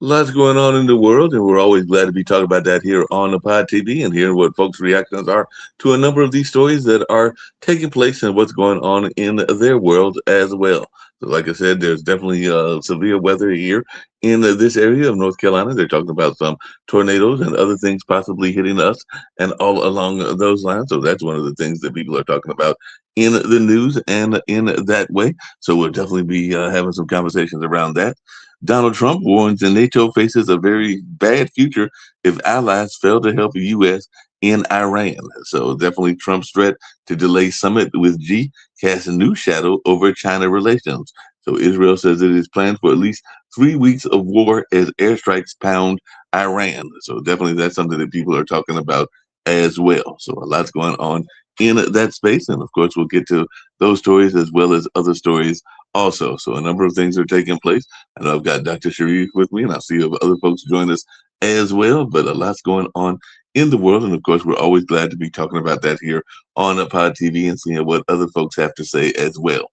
Lots going on in the world, and we're always glad to be talking about that here on the Pod TV and hearing what folks' reactions are to a number of these stories that are taking place and what's going on in their world as well. So, like I said, there's definitely severe weather here in this area of North Carolina. They're talking about some tornadoes and other things possibly hitting us and all along those lines. So, that's one of the things that people are talking about in the news and in that way. So, we'll definitely be having some conversations around that. Donald Trump warns that NATO faces a very bad future if allies fail to help the U.S. in Iran. So definitely Trump's threat to delay summit with G casts a new shadow over China relations. So Israel says it is planned for at least 3 weeks of war as airstrikes pound Iran. So definitely that's something that people are talking about as well. So a lot's going on in that space. And of course, we'll get to those stories as well as other stories also. So a number of things are taking place. I know I've got Dr. Sharif with me, and I see other folks join us as well. But a lot's going on in the world, and of course, we're always glad to be talking about that here on Pod TV and seeing what other folks have to say as well.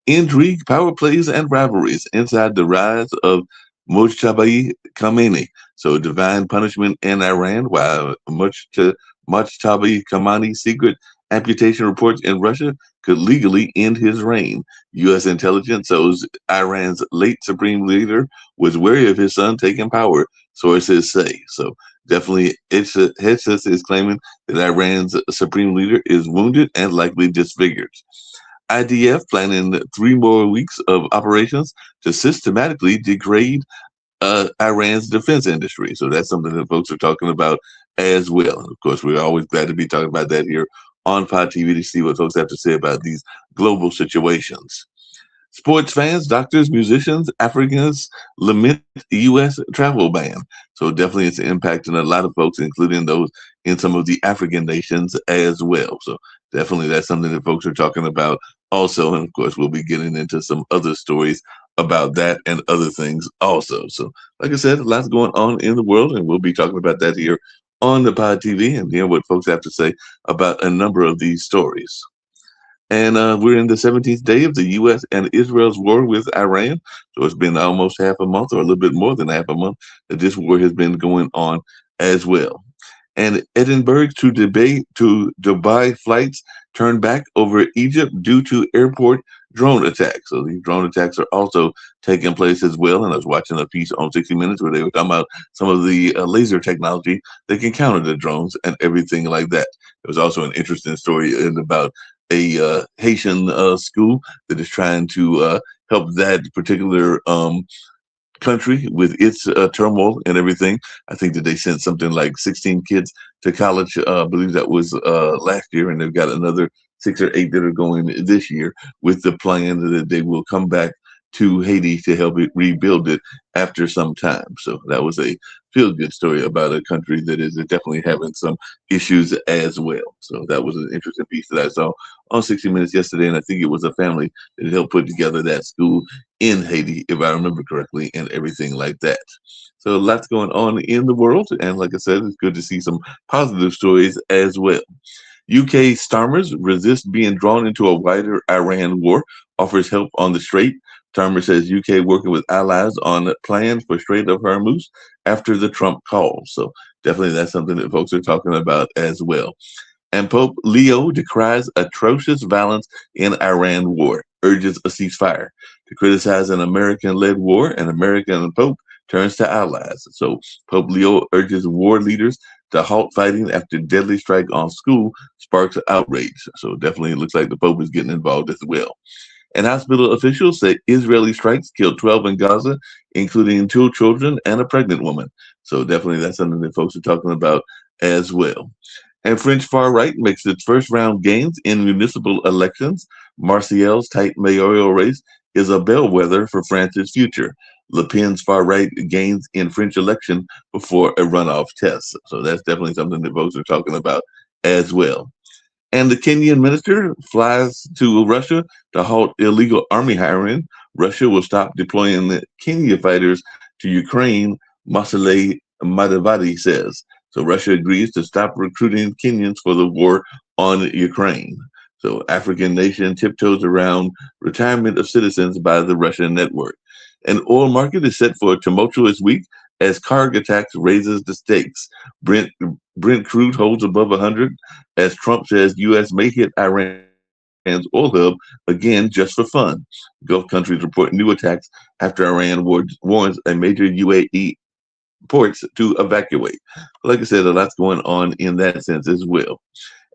Intrigue, power plays, and rivalries inside the rise of Mujtaba Khamenei. So, divine punishment in Iran, while Mujtaba Khamenei's secret amputation reports in Russia could legally end his reign. U.S. intelligence shows Iran's late supreme leader was wary of his son taking power, sources say. So, definitely, Hexas is claiming that Iran's supreme leader is wounded and likely disfigured. IDF planning 3 more weeks of operations to systematically degrade Iran's defense industry. So that's something that folks are talking about as well. And of course, we're always glad to be talking about that here on Pod TV to see what folks have to say about these global situations. Sports fans, doctors, musicians, Africans lament U.S. travel ban. So definitely it's impacting a lot of folks, including those in some of the African nations as well. So definitely that's something that folks are talking about also. And of course, we'll be getting into some other stories about that and other things also. So like I said, lots going on in the world, and we'll be talking about that here on the Pod TV and hear what folks have to say about a number of these stories. And we're in the 17th day of the U.S. and Israel's war with Iran. So it's been almost half a month, or a little bit more than half a month, that this war has been going on as well. And Edinburgh to Dubai flights turned back over Egypt due to airport drone attacks. So these drone attacks are also taking place as well. And I was watching a piece on 60 Minutes where they were talking about some of the laser technology that can counter the drones and everything like that. There was also an interesting story about a Haitian school that is trying to help that particular country with its turmoil and everything. I think that they sent something like 16 kids to college. I believe that was last year, and they've got another 6 or 8 that are going this year with the plan that they will come back to Haiti to help it rebuild it after some time. So that was a feel good story about a country that is definitely having some issues as well. So that was an interesting piece that I saw on 60 Minutes yesterday, and I think it was a family that helped put together that school in Haiti, if I remember correctly, and everything like that. So lots going on in the world, and like I said, it's good to see some positive stories as well. UK Starmers resist being drawn into a wider Iran war, offers help on the Strait. Starmer says UK working with allies on plans for Strait of Hormuz after the Trump call. So definitely that's something that folks are talking about as well. And Pope Leo decries atrocious violence in Iran war, urges a ceasefire. To criticize an American-led war, an American Pope turns to allies. So Pope Leo urges war leaders to halt fighting after deadly strike on school sparks outrage. So definitely it looks like the Pope is getting involved as well. And hospital officials say Israeli strikes killed 12 in Gaza, including 2 children and a pregnant woman. So definitely that's something that folks are talking about as well. And French far right makes its first round gains in municipal elections. Martial's tight mayoral race is a bellwether for France's future. Le Pen's far right gains in French election before a runoff test. So that's definitely something that folks are talking about as well. And the Kenyan minister flies to Russia to halt illegal army hiring. Russia will stop deploying the Kenya fighters to Ukraine, Masale Madavadi says. So Russia agrees to stop recruiting Kenyans for the war on Ukraine. So African nation tiptoes around retirement of citizens by the Russian network. An oil market is set for a tumultuous week as Karg attacks raises the stakes. Brent Brent crude holds above 100 as Trump says U.S. may hit Iran's oil hub again just for fun. Gulf countries report new attacks after Iran warns a major UAE ports to evacuate. Like I said, a lot's going on in that sense as well.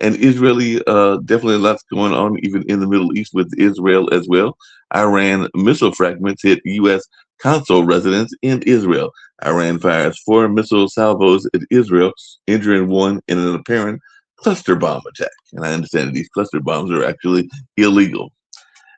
And Israeli, definitely lots going on even in the Middle East with Israel as well. Iran missile fragments hit U.S. consul residence in Israel. Iran fires 4 missile salvos at Israel, injuring 1 in an apparent cluster bomb attack. And I understand that these cluster bombs are actually illegal.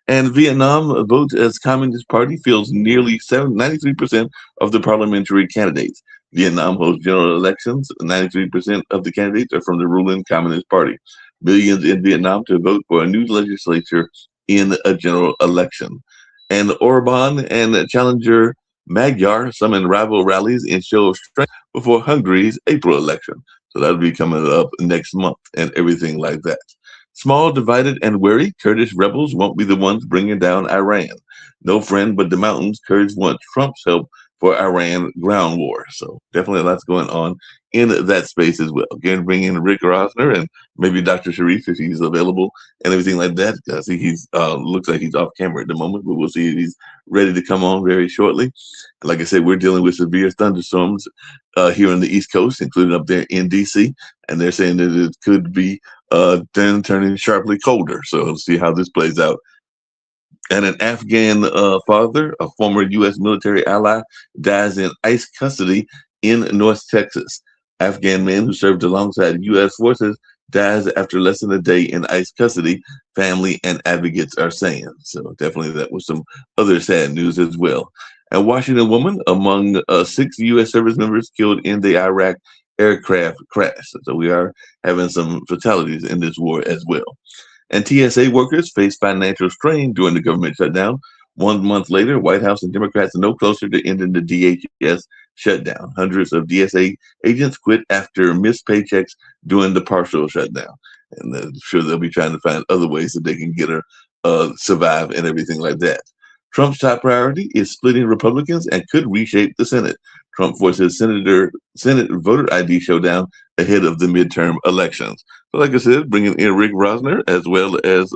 And Vietnam votes as Communist Party fills nearly 93% of the parliamentary candidates. Vietnam holds general elections. 93% of the candidates are from the ruling Communist Party. Millions in Vietnam to vote for a new legislature in a general election. And Orban and challenger Magyar summon rival rallies in show of strength before Hungary's April election. So that'll be coming up next month and everything like that. Small, divided, and wary, Kurdish rebels won't be the ones bringing down Iran. No friend but the mountains, Kurds want Trump's help for Iran ground war. So definitely lots going on in that space as well. Again, bring in Rick Rosner and maybe Dr. Sharif if he's available and everything like that. I see he's looks like he's off camera at the moment, but we'll see if he's ready to come on very shortly. And like I said, we're dealing with severe thunderstorms here on the East Coast, including up there in DC, and they're saying that it could be then turning sharply colder. So let's see how this plays out. And an Afghan father, a former U.S. military ally, dies in ICE custody in North Texas. Afghan man who served alongside U.S. forces dies after less than a day in ICE custody, family and advocates are saying. So definitely that was some other sad news as well. A Washington woman among 6 U.S. service members killed in the Iraq aircraft crash. So we are having some fatalities in this war as well. And TSA workers face financial strain during the government shutdown. 1 month later, White House and Democrats are no closer to ending the DHS shutdown. Hundreds of DSA agents quit after missed paychecks during the partial shutdown. And I'm sure they'll be trying to find other ways that they can get her survive and everything like that. Trump's top priority is splitting Republicans and could reshape the Senate. Trump forces Senate voter ID showdown ahead of the midterm elections. So like I said, bringing in Rick Rosner as well as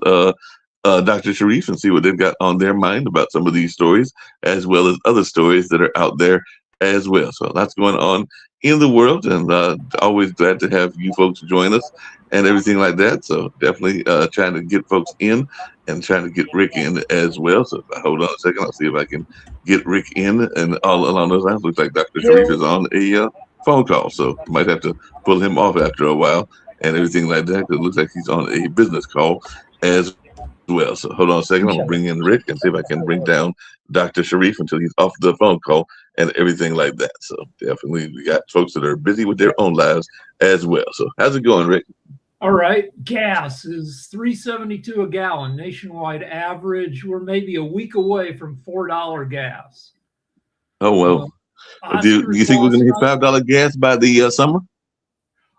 Dr. Sharif and see what they've got on their mind about some of these stories, as well as other stories that are out there as well. So lots going on in the world, and always glad to have you folks join us and everything like that. So definitely trying to get folks in and trying to get Rick in as well. So hold on a second. I'll see if I can get Rick in and all along those lines. Looks like Dr. Sharif is on a phone call, so might have to pull him off after a while and everything like that. It looks like he's on a business call as well. So hold on a second. I'm gonna bring in Rick and see if I can bring down Dr. Sharif until he's off the phone call and everything like that. So definitely we got folks that are busy with their own lives as well. So how's it going, Rick? All right. Gas is $3.72 a gallon nationwide average. We're maybe a week away from $4 gas. Oh well. Do you think we're gonna hit $5 gas by the summer?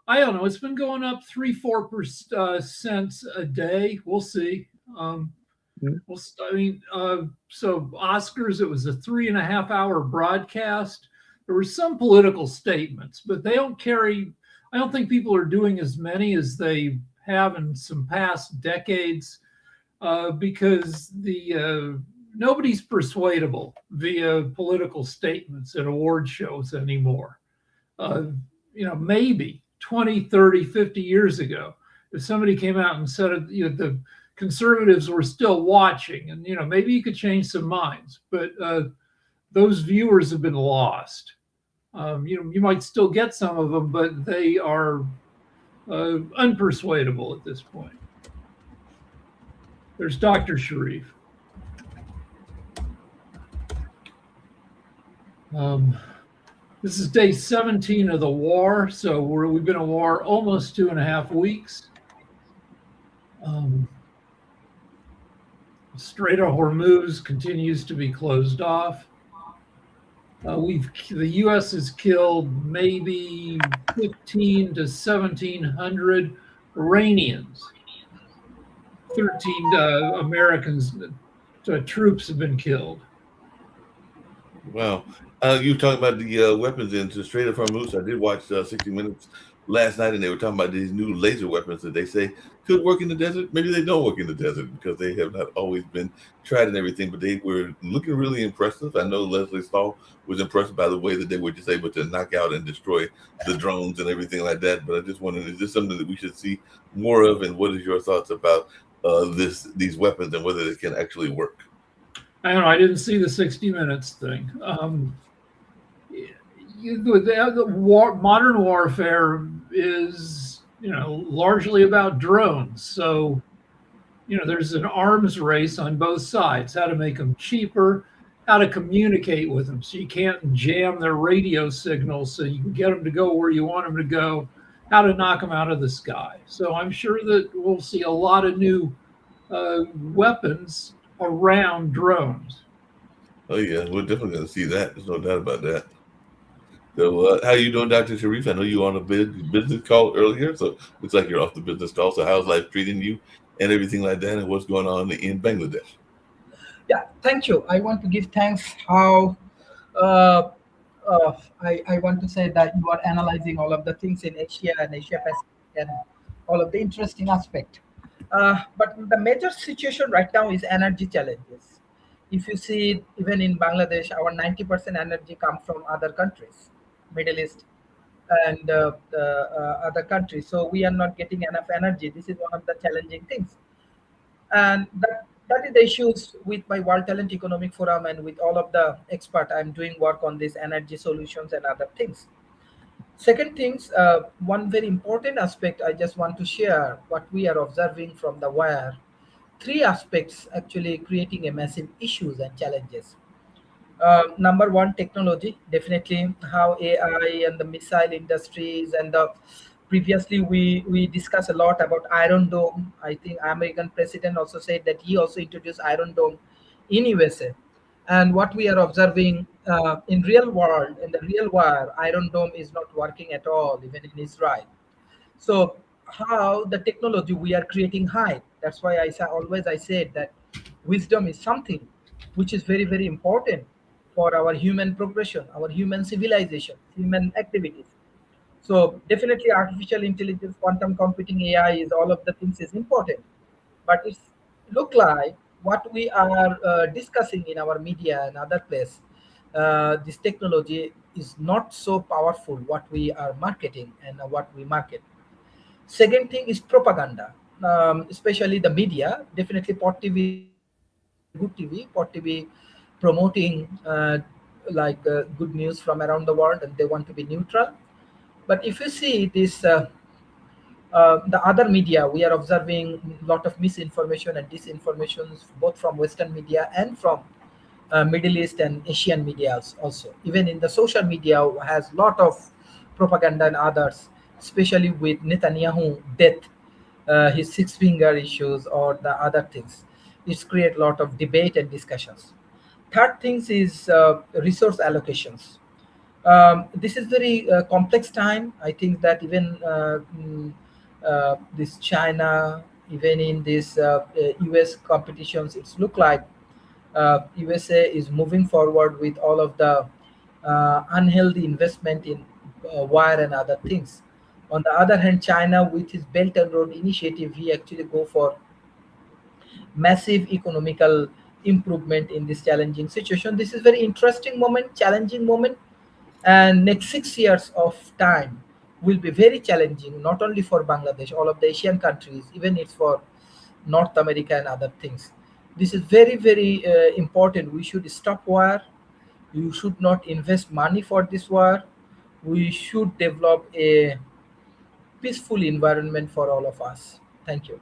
I don't know. It's been going up 3-4 cents a day. We'll see. So Oscars, it was a 3.5-hour broadcast. There were some political statements, but they don't carry. I don't think people are doing as many as they have in some past decades because nobody's persuadable via political statements at award shows anymore. Maybe 20, 30, 50 years ago, if somebody came out and said, the conservatives were still watching and, maybe you could change some minds, but those viewers have been lost. You might still get some of them, but they are unpersuadable at this point. There's Dr. Sharif. This is day 17 of the war, so we've been at war almost 2.5 weeks. Strait of Hormuz continues to be closed off. The U.S. has killed maybe 1,500 to 1,700 Iranians. 13 Americans troops have been killed. Wow. You were talking about the weapons in the Strait of Hormuz. I did watch 60 Minutes last night, and they were talking about these new laser weapons that they say could work in the desert. Maybe they don't work in the desert because they have not always been tried and everything, but they were looking really impressive. I know Leslie Stahl was impressed by the way that they were just able to knock out and destroy the drones and everything like that. But I just wondered, is this something that we should see more of? And what is your thoughts about these weapons and whether they can actually work? I don't know. I didn't see the 60 Minutes thing. Modern warfare is, largely about drones. So, there's an arms race on both sides, how to make them cheaper, how to communicate with them so you can't jam their radio signals so you can get them to go where you want them to go, how to knock them out of the sky. So I'm sure that we'll see a lot of new weapons around drones. Oh yeah, we're definitely going to see that. There's no doubt about that. So, how you doing, Dr. Sharif? I know you were on a business call earlier, so looks like you're off the business call. So, how's life treating you and everything like that, and what's going on in Bangladesh? Yeah, thank you. I want to give thanks how uh, I want to say that you are analyzing all of the things in Asia and Asia Pacific and all of the interesting aspect. But the major situation right now is energy challenges. If you see, even in Bangladesh, our 90% energy comes from other countries, Middle East and the other countries. So we are not getting enough energy. This is one of the challenging things, and that is the issues with my World Talent Economic Forum and with all of the expert. I'm doing work on this energy solutions and other things. Second things, one very important aspect I just want to share what we are observing from the wire. Three aspects actually creating a massive issues and challenges. Number one, technology. Definitely, how AI and the missile industries and the previously we discussed a lot about Iron Dome. I think American president also said that he also introduced Iron Dome in USA. And what we are observing in real world, in the real world, Iron Dome is not working at all, even in Israel. So how the technology we are creating hype. That's why always I said that wisdom is something which is very very important for our human progression, our human civilization, human activities. So definitely artificial intelligence, quantum computing, AI is all of the things is important. But it's look like what we are discussing in our media and other place. This technology is not so powerful. What we are marketing and what we market. Second thing is propaganda, especially the media. Definitely, Pot TV is a good TV. Pot TV promoting good news from around the world, and they want to be neutral. But if you see this, the other media, we are observing a lot of misinformation and disinformation, both from Western media and from Middle East and Asian media also. Even in the social media has lot of propaganda and others, especially with Netanyahu death, his six finger issues or the other things. It's create a lot of debate and discussions. Third things is resource allocations. This is very complex time. I think that even this China, even in this US competitions, it's look like USA is moving forward with all of the unhealthy investment in wire and other things. On the other hand, China with his Belt and Road Initiative, he actually go for massive economical improvement in this challenging situation. This is very interesting moment, challenging moment, and next 6 years of time will be very challenging, not only for Bangladesh, all of the Asian countries, even it's for North America and other things. This is very very important. We should stop war. You should not invest money for this war. We should develop a peaceful environment for all of us. Thank you.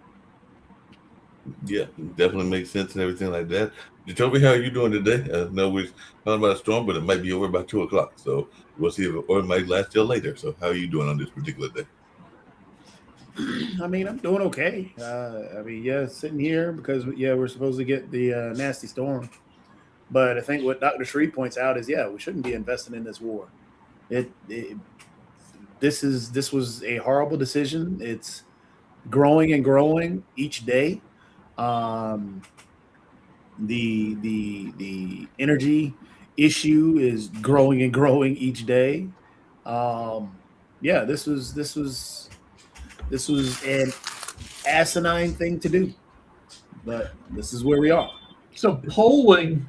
Yeah, definitely makes sense and everything like that. Jacoby, how are you doing today? No, we're talking about a storm, but it might be over by 2 o'clock. So we'll see if or it might last till later. So how are you doing on this particular day? I mean, I'm doing okay. Yeah, sitting here because yeah, we're supposed to get the nasty storm. But I think what Dr. Shree points out is yeah, we shouldn't be investing in this war. It this was a horrible decision. It's growing and growing each day. Um, the energy issue is growing and growing each day. Yeah, this was an asinine thing to do, but this is where we are. So polling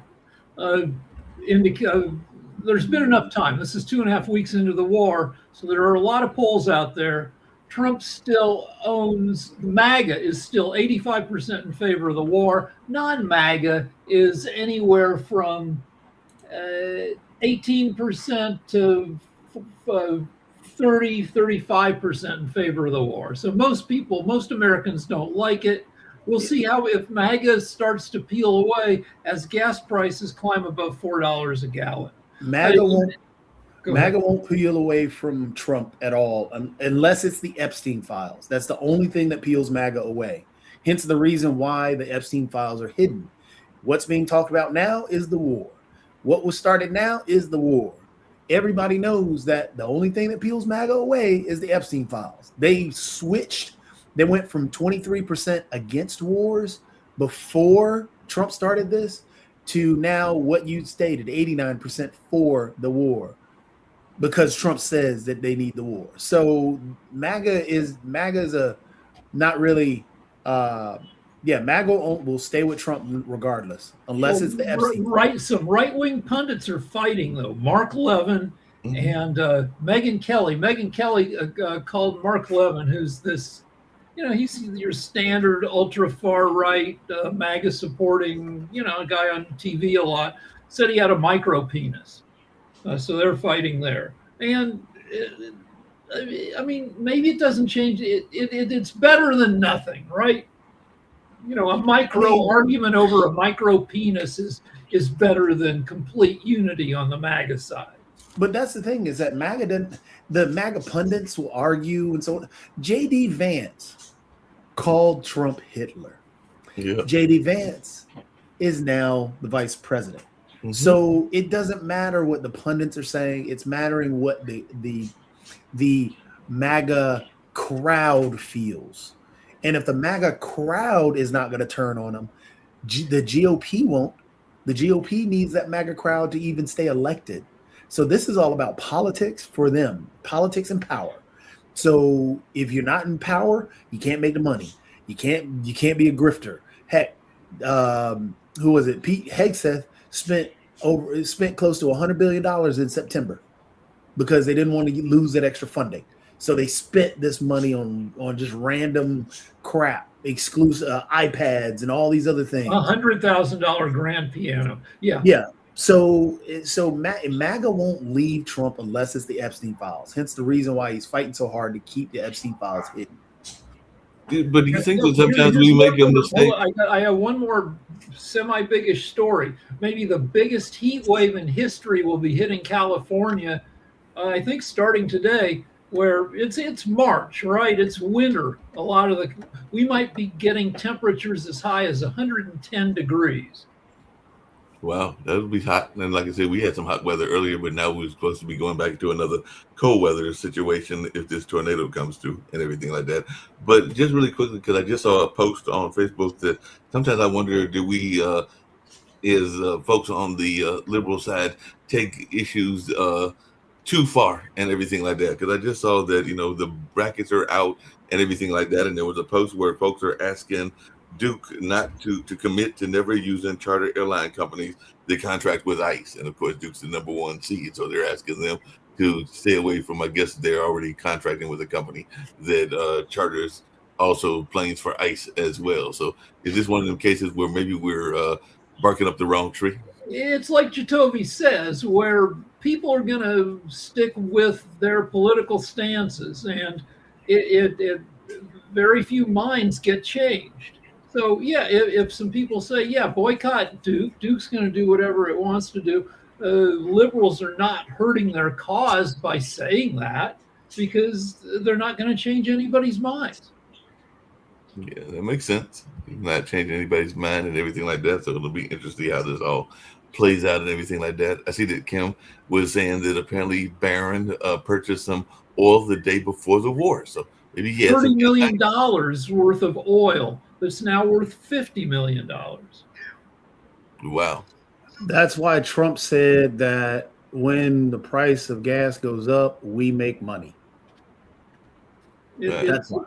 there's been enough time. This is 2.5 weeks into the war, so there are a lot of polls out there. Trump still owns, MAGA is still 85% in favor of the war. Non-MAGA is anywhere from 18% to 35% in favor of the war. So most Americans don't like it. We'll see if MAGA starts to peel away as gas prices climb above $4 a gallon. MAGA won't peel away from Trump at all unless it's the Epstein files. That's the only thing that peels MAGA away. Hence the reason why the Epstein files are hidden. What's being talked about now is the war. What was started now is the war. Everybody knows that the only thing that peels MAGA away is the Epstein files. They switched. They went from 23% against wars before Trump started this to now what you stated, 89% for the war, because Trump says that they need the war. So MAGA is a not really MAGA will stay with Trump regardless, unless it's the Epstein. Right, some right-wing pundits are fighting though. Mark Levin and Megyn Kelly. Megyn Kelly called Mark Levin, who's this, he's your standard ultra far right MAGA supporting, a guy on TV a lot. Said he had a micro penis, so they're fighting there. And I mean, maybe it doesn't change. It's better than nothing, right? A micro argument over a micro penis is better than complete unity on the MAGA side. But that's the thing, is that the MAGA pundits will argue and so on. J.D. Vance called Trump Hitler. Yeah. J.D. Vance is now the vice president. Mm-hmm. So it doesn't matter what the pundits are saying. It's mattering what the MAGA crowd feels. And if the MAGA crowd is not going to turn on them, the GOP won't. The GOP needs that MAGA crowd to even stay elected. So this is all about politics for them, politics and power. So if you're not in power, you can't make the money. You can't be a grifter. Heck, who was it? Pete Hegseth spent close to $100 billion in September because they didn't want to lose that extra funding. So they spent this money on just random crap, exclusive iPads and all these other things. $100,000 grand piano. Yeah. Yeah. So MAGA won't leave Trump unless it's the Epstein files. Hence the reason why he's fighting so hard to keep the Epstein files hidden. But do you think that sometimes we make a mistake? I have one more semi-biggish story. Maybe the biggest heat wave in history will be hitting California, I think starting today, where it's March, right? It's winter. We might be getting temperatures as high as 110 degrees. Wow, that would be hot. And like I said, we had some hot weather earlier, but now we're supposed to be going back to another cold weather situation if this tornado comes through and everything like that. But just really quickly, because I just saw a post on Facebook that sometimes I wonder, do we, folks on the liberal side, take issues too far and everything like that? Because I just saw that, the brackets are out and everything like that. And there was a post where folks are asking Duke not to commit to never using charter airline companies that contract with ICE. And of course, Duke's the number one seed. So they're asking them to stay away from, I guess they're already contracting with a company that charters also planes for ICE as well. So is this one of them cases where maybe we're barking up the wrong tree? It's like Jacoby says, where people are going to stick with their political stances, and it very few minds get changed. So, yeah, if some people say, boycott Duke, Duke's going to do whatever it wants to do, liberals are not hurting their cause by saying that because they're not going to change anybody's minds. Yeah, that makes sense. Not changing anybody's mind and everything like that. So it'll be interesting how this all plays out and everything like that. I see that Kim was saying that apparently Barron purchased some oil the day before the war. So maybe he has $30 million worth of oil that's now worth $50 million. Wow. That's why Trump said that when the price of gas goes up, we make money. That's why.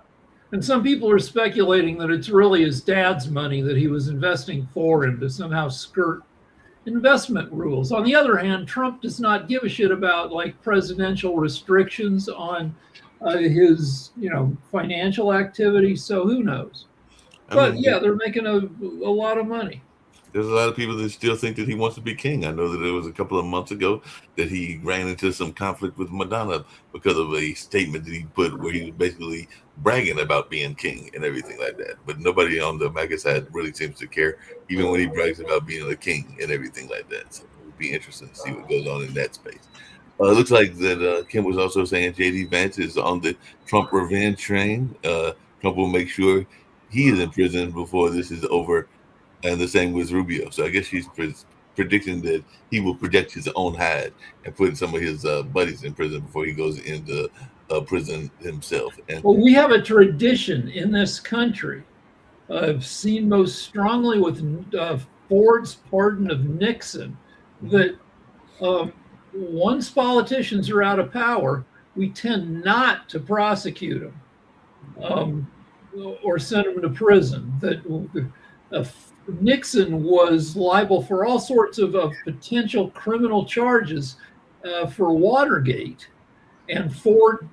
And some people are speculating that it's really his dad's money that he was investing for him to somehow skirt investment rules. On the other hand, Trump does not give a shit about like presidential restrictions on his, financial activity. So who knows? But yeah, they're making a lot of money. There's a lot of people that still think that he wants to be king. I know that it was a couple of months ago that he ran into some conflict with Madonna because of a statement that he put where he was basically bragging about being king and everything like that. But nobody on the MAGA side really seems to care, even when he brags about being a king and everything like that. So it would be interesting to see what goes on in that space. It looks like that Kim was also saying J.D. Vance is on the Trump revenge train. Trump will make sure he is in prison before this is over. And the same with Rubio. So I guess she's predicting that he will project his own hide and put some of his buddies in prison before he goes into prison himself. And well, we have a tradition in this country, seen most strongly with Ford's pardon of Nixon, that once politicians are out of power, we tend not to prosecute them or send them to prison. That Nixon was liable for all sorts of potential criminal charges for Watergate, and Ford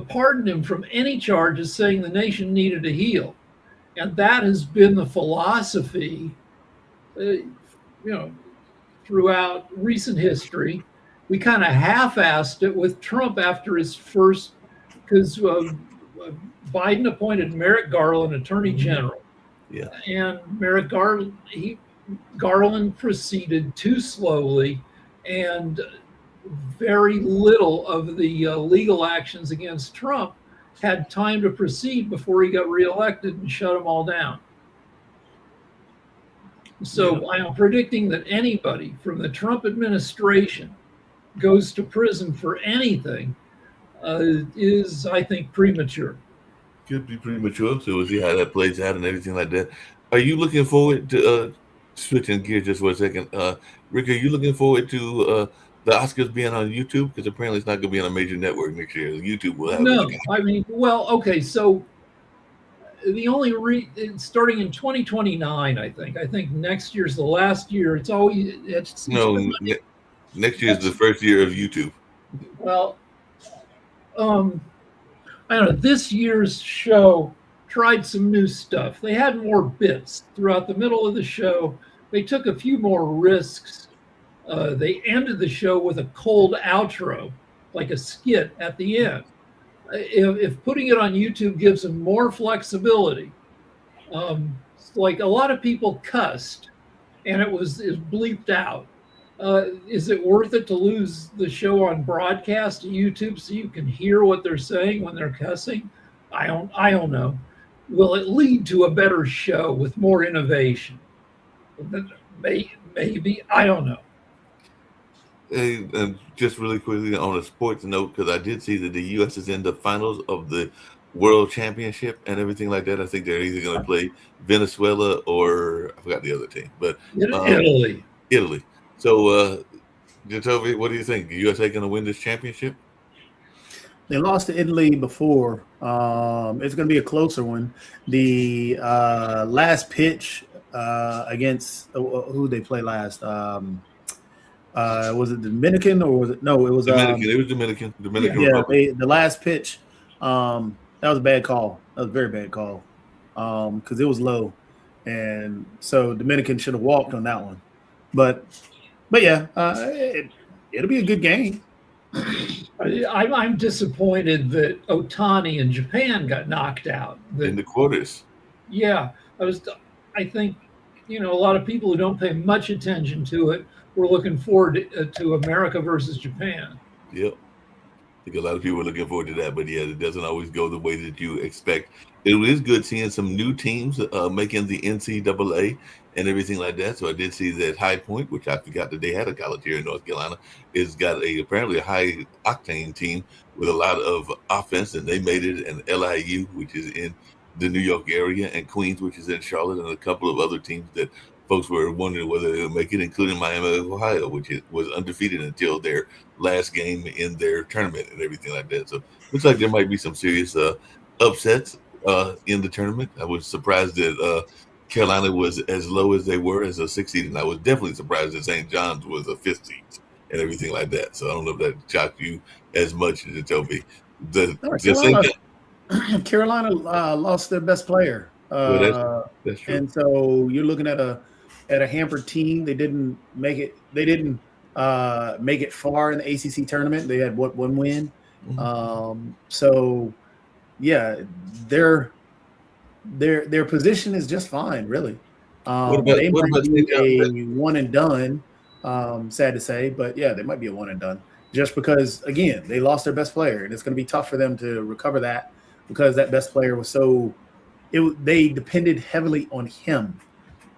pardoned him from any charges, saying the nation needed to heal. And that has been the philosophy, throughout recent history. We kind of half-assed it with Trump after his first, because Biden appointed Merrick Garland Attorney General. Yeah. And Merrick Garland proceeded too slowly, and very little of the legal actions against Trump had time to proceed before he got reelected and shut them all down. So I am predicting that anybody from the Trump administration goes to prison for anything is, I think, premature. Could be premature, so we'll see how that plays out and everything like that. Are you looking forward to switching gears just for a second? Rick, are you looking forward to the Oscars being on YouTube? Because apparently it's not going to be on a major network next year. YouTube will have no. I mean, well, okay, so the only starting in 2029, I think next year's the last year. It's always next year is the first year of YouTube. Well, I don't know, this year's show tried some new stuff. They had more bits throughout the middle of the show. They took a few more risks. They ended the show with a cold outro, like a skit at the end. If putting it on YouTube gives them more flexibility, like a lot of people cussed and it was bleeped out. Is it worth it to lose the show on broadcast to YouTube so you can hear what they're saying when they're cussing? I don't know. Will it lead to a better show with more innovation? Maybe. I don't know. Hey, and just really quickly on a sports note, because I did see that the U.S. is in the finals of the World Championship and everything like that. I think they're either going to play Venezuela or I forgot the other team, but Italy. So, Jacoby, what do you think? The USA going to win this championship? They lost to Italy before. It's going to be a closer one. The last pitch against who they play last? Was it Dominican or was it? No, it was Dominican. It was Dominican. Yeah, the last pitch. That was a bad call. That was a very bad call because it was low, and so Dominican should have walked on that one. But yeah, it'll be a good game. I'm disappointed that Otani in Japan got knocked out in the quarters. Yeah, I think a lot of people who don't pay much attention to it were looking forward to America versus Japan. Yep. I think a lot of people are looking forward to that, but yeah, it doesn't always go the way that you expect. It is good seeing some new teams making the NCAA and everything like that. So I did see that High Point, which I forgot that they had a college here in North Carolina, is got apparently a high octane team with a lot of offense, and they made it. And LIU, which is in the New York area, and Queens, which is in Charlotte, and a couple of other teams that folks were wondering whether they would make it, including Miami of Ohio, which was undefeated until their last game in their tournament and everything like that. So looks like there might be some serious upsets in the tournament. I was surprised that Carolina was as low as they were as a 6th seed, and I was definitely surprised that St. John's was a 5th seed and everything like that. So I don't know if that shocked you as much as it told me. Carolina lost their best player. That's true. And so you're looking at a hampered team. They didn't make it. They didn't make it far in the ACC tournament. They had one win. So yeah, their position is just fine, really. They might be a one and done. Sad to say, but yeah, they might be a one and done. Just because, again, they lost their best player, and it's going to be tough for them to recover that because that best player was they depended heavily on him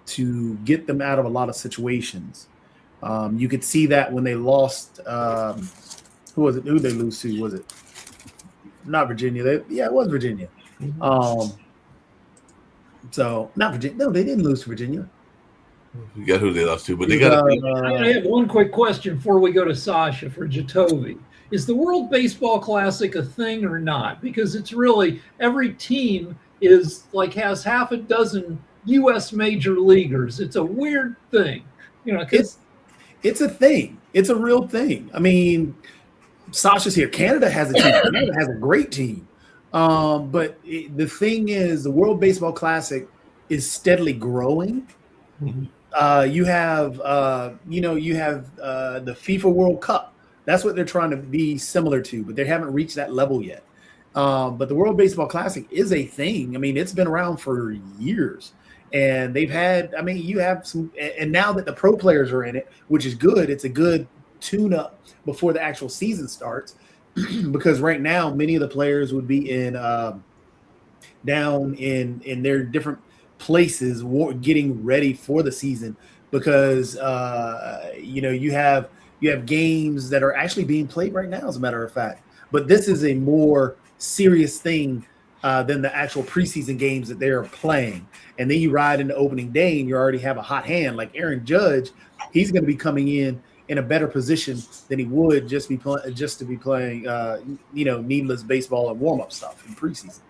to get them out of a lot of situations. You could see that when they lost. Who was it? Who they lose to? Was it not Virginia? It was Virginia. So not Virginia. No, they didn't lose to Virginia. You got who they lost to, but they got. I have one quick question before we go to Sasha for Jatovi. Is the World Baseball Classic a thing or not? Because it's really every team has half a dozen U.S. major leaguers. It's a weird thing, because it's a thing. It's a real thing. I mean, Sasha's here. Canada has a team. Canada has a great team. But the thing is, the World Baseball Classic is steadily growing. You have the FIFA World Cup. That's what they're trying to be similar to, but they haven't reached that level yet. But the World Baseball Classic is a thing. I mean, it's been around for years, and they've had. I mean, you have some, and now that the pro players are in it, which is good. It's a good tune-up before the actual season starts, because right now many of the players would be in down in their different places getting ready for the season, because you have games that are actually being played right now, as a matter of fact. But this is a more serious thing than the actual preseason games that they're playing. And then you ride into opening day and you already have a hot hand like Aaron Judge. He's going to be coming in a better position than he would just to be playing needless baseball and warm-up stuff in preseason.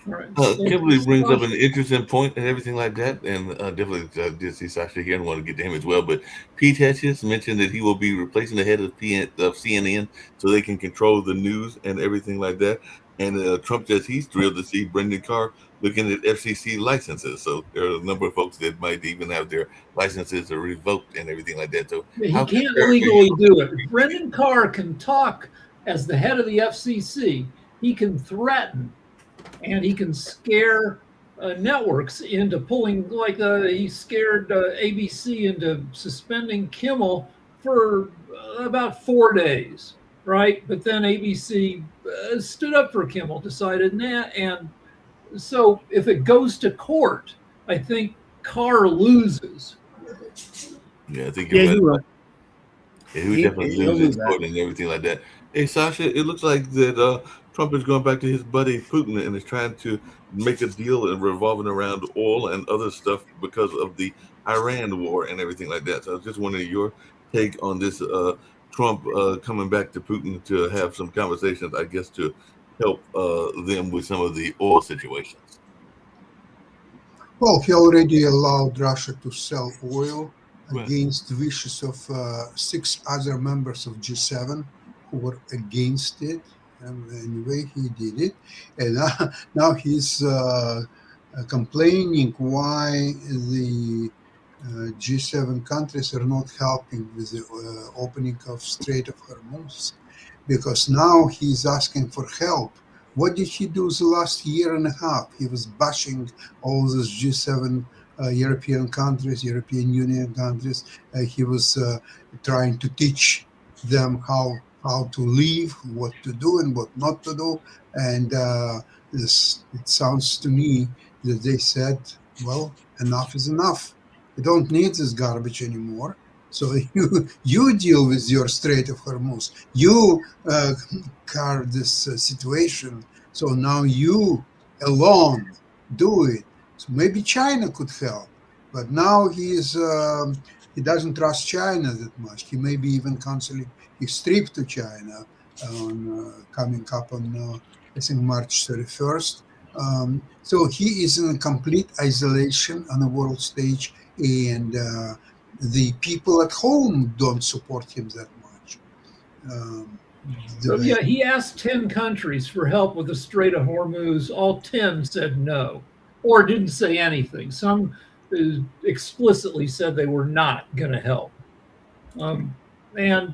Right. Kimberly brings up an interesting point and everything like that, and definitely did see Sasha here and want to get to him as well. But Pete Hetches mentioned that he will be replacing the head of CNN so they can control the news and everything like that. And Trump says he's thrilled to see Brendan Carr looking at FCC licenses. So there are a number of folks that might even have their licenses revoked and everything like that. So he can't legally do it. Brendan Carr can talk as the head of the FCC. He can threaten. And he can scare networks into pulling, like he scared ABC into suspending Kimmel for about 4 days, right? But then ABC stood up for Kimmel, decided, nah. And so if it goes to court, I think Carr loses. Yeah, I think he will. Yeah, he would definitely lose his court and everything like that. Hey, Sasha, it looks like that Trump is going back to his buddy Putin and is trying to make a deal and revolving around oil and other stuff because of the Iran war and everything like that. So I was just wondering your take on this Trump coming back to Putin to have some conversations, I guess, to help them with some of the oil situations. Well, he already allowed Russia to sell oil against the wishes of 6 other members of G7 who were against it. Anyway, he did it, and now he's complaining why the G7 countries are not helping with the opening of Strait of Hormuz, because now he's asking for help. What did he do the last year and a half? He was bashing all those G7 European countries, European Union countries. He was trying to teach them how to live, what to do and what not to do. And it sounds to me that they said, well, enough is enough. We don't need this garbage anymore. So you deal with your Strait of Hormuz. You carve this situation. So now you alone do it. So maybe China could help. But now he doesn't trust China that much. He may be even canceling his trip to China on coming up on I think March 31st. So he is in a complete isolation on the world stage, and the people at home don't support him that much. So yeah, he asked 10 countries for help with the Strait of Hormuz. All 10 said no, or didn't say anything. Some explicitly said they were not going to help. And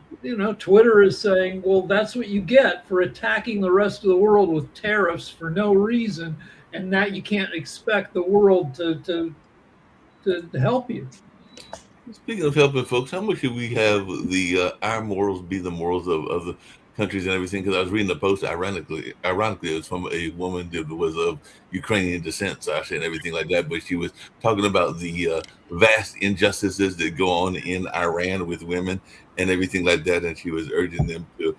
Twitter is saying, well, that's what you get for attacking the rest of the world with tariffs for no reason, and that you can't expect the world to help you. Speaking of helping folks, how much should we have our morals be the morals of the countries and everything? Because I was reading a post, ironically, it was from a woman that was of Ukrainian descent, Sasha, and everything like that. But she was talking about the vast injustices that go on in Iran with women and everything like that. And she was urging them to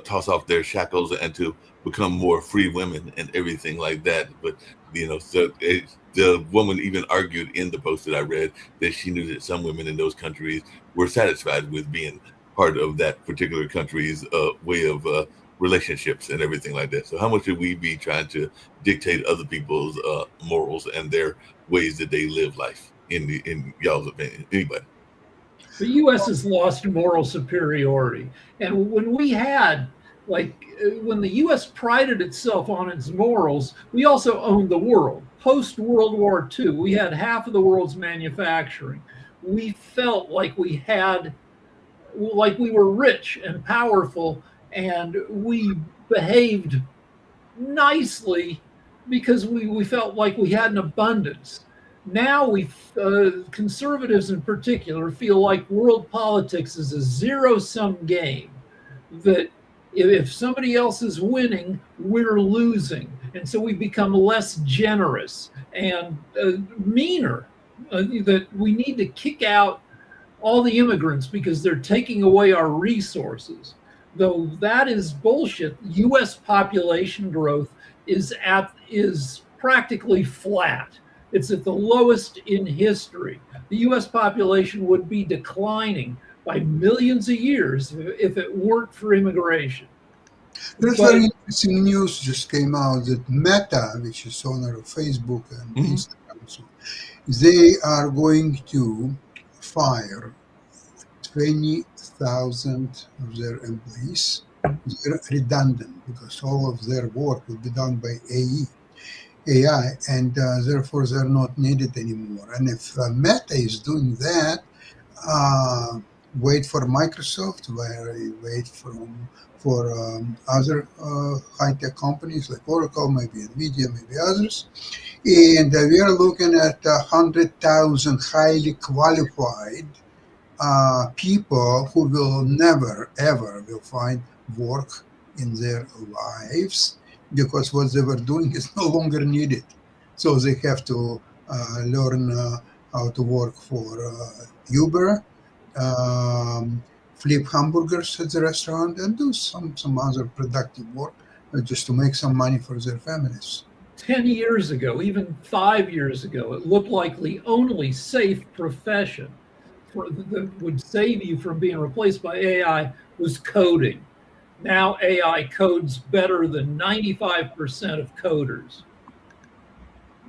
toss off their shackles and to become more free women and everything like that. But so the woman even argued in the post that I read that she knew that some women in those countries were satisfied with being part of that particular country's way of relationships and everything like that. So how much should we be trying to dictate other people's morals and their ways that they live life in y'all's opinion? Anybody? The U.S. has lost moral superiority. And when the U.S. prided itself on its morals, we also owned the world. Post World War II, we had half of the world's manufacturing. We felt like we were rich and powerful, and we behaved nicely because we felt like we had an abundance. Now conservatives in particular feel like world politics is a zero-sum game, that if somebody else is winning, we're losing. And so we become less generous and meaner, that we need to kick out all the immigrants because they're taking away our resources. Though that is bullshit. U.S. population growth is practically flat. It's at the lowest in history. The U.S. population would be declining by millions of years if it weren't for immigration. There's very interesting news just came out that Meta, which is owner of Facebook and Instagram, so they are going to fire 20,000 of their employees. They're redundant because all of their work will be done by AI, and therefore they're not needed anymore. And if Meta is doing that, wait for Microsoft, wait for other high-tech companies like Oracle, maybe NVIDIA, maybe others. And we are looking at 100,000 highly qualified people who will never, ever will find work in their lives, because what they were doing is no longer needed. So they have to learn how to work for Uber, flip hamburgers at the restaurant, and do some other productive work just to make some money for their families. 10 years ago, even 5 years ago, it looked like the only safe profession that would save you from being replaced by AI was coding. Now AI codes better than 95% of coders.